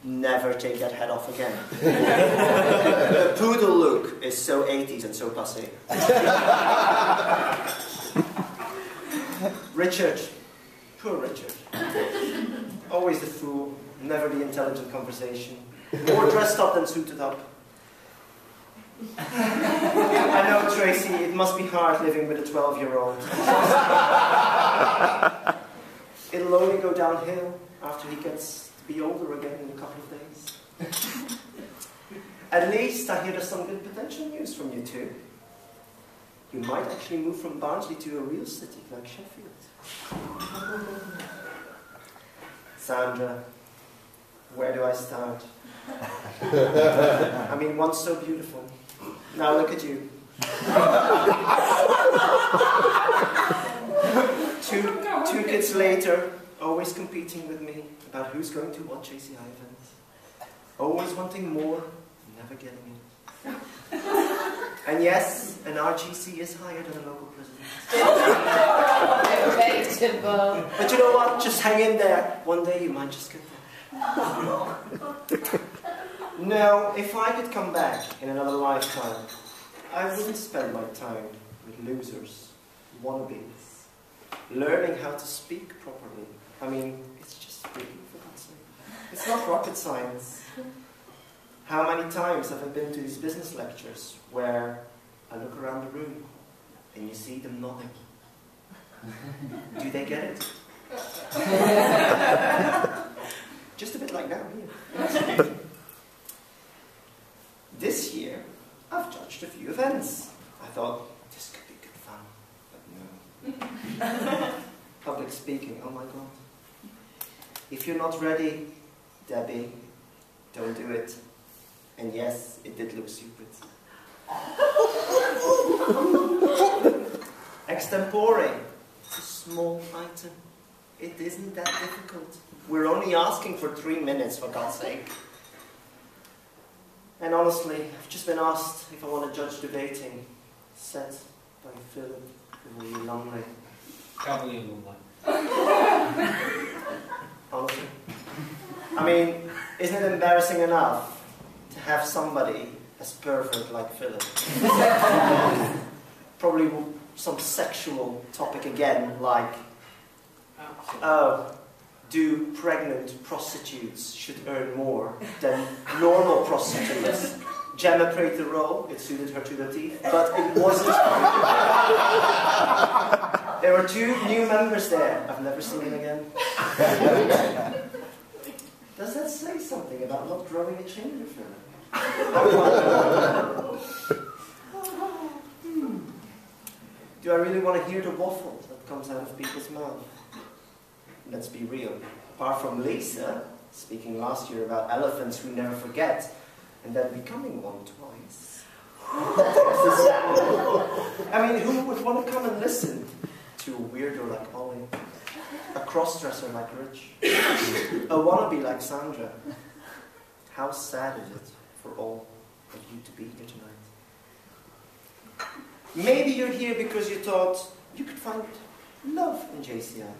never take that hat off again. The poodle look is so 80s and so passé. Richard. Poor Richard. Always the fool, never the intelligent conversation. More dressed up than suited up. I know, Tracy, it must be hard living with a 12-year-old. It'll only go downhill after he gets to be older again in a couple of days. At least I hear there's some good potential news from you two. You might actually move from Barnsley to a real city like Sheffield. Sandra, where do I start? I mean, once so beautiful. Now look at you. Two kids later, always competing with me about who's going to what JCI event. Always wanting more, never getting it. And yes, an RGC is higher than a local president. Debatable. But you know what? Just hang in there. One day you might just get there. No, if I could come back in another lifetime, I wouldn't spend my time with losers, wannabes, learning how to speak properly. I mean, it's just speaking, for God's sake. It's not rocket science. How many times have I been to these business lectures where I look around the room and you see them nodding? Do they get it? Just a bit like now here. This year, I've judged a few events. I thought, this could be good fun, but no. Public speaking, oh my God. If you're not ready, Debbie, don't do it. And yes, it did look stupid. Extempore, it's a small item. It isn't that difficult. We're only asking for 3 minutes, for God's sake. And honestly, I've just been asked if I want to judge debating set by Philip Lumley. Honestly. I mean, isn't it embarrassing enough to have somebody as pervert like Philip? Probably some sexual topic again, like, oh, do pregnant prostitutes should earn more than normal prostitutes? Gemma played the role, it suited her to the teeth, but it wasn't. There were 2 new members there. I've never seen them again. Does that say something about not growing a chin, Philip? Do I really want to hear the waffle that comes out of people's mouths? Let's be real. Apart from Lisa, speaking last year about elephants who never forget, and then becoming one twice. I mean, who would want to come and listen to a weirdo like Ollie? A cross-dresser like Rich? A wannabe like Sandra? How sad is it for all of you to be here tonight? Maybe you're here because you thought you could find love in JCI.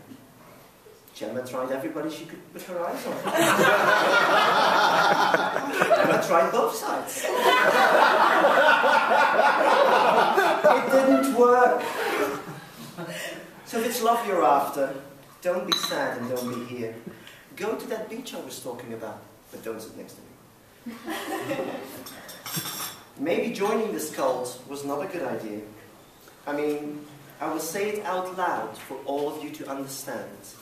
Gemma tried everybody she could put her eyes on. Gemma tried both sides. It didn't work. So if it's love you're after, don't be sad and don't be here. Go to that beach I was talking about, but don't sit next to me. Maybe joining this cult was not a good idea. I mean, I will say it out loud for all of you to understand.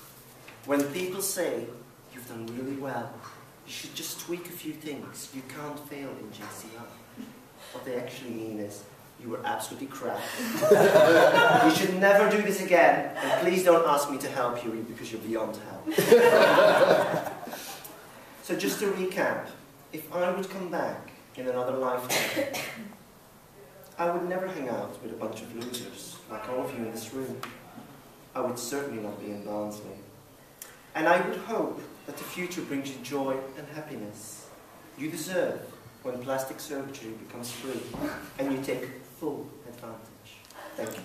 When people say, you've done really well, you should just tweak a few things. You can't fail in JCI. What they actually mean is, you were absolutely crap. You should never do this again, and please don't ask me to help you because you're beyond help. So just to recap, if I would come back in another lifetime, I would never hang out with a bunch of losers, like all of you in this room. I would certainly not be in Barnsley. And I would hope that the future brings you joy and happiness. You deserve when plastic surgery becomes free and you take full advantage. Thank you.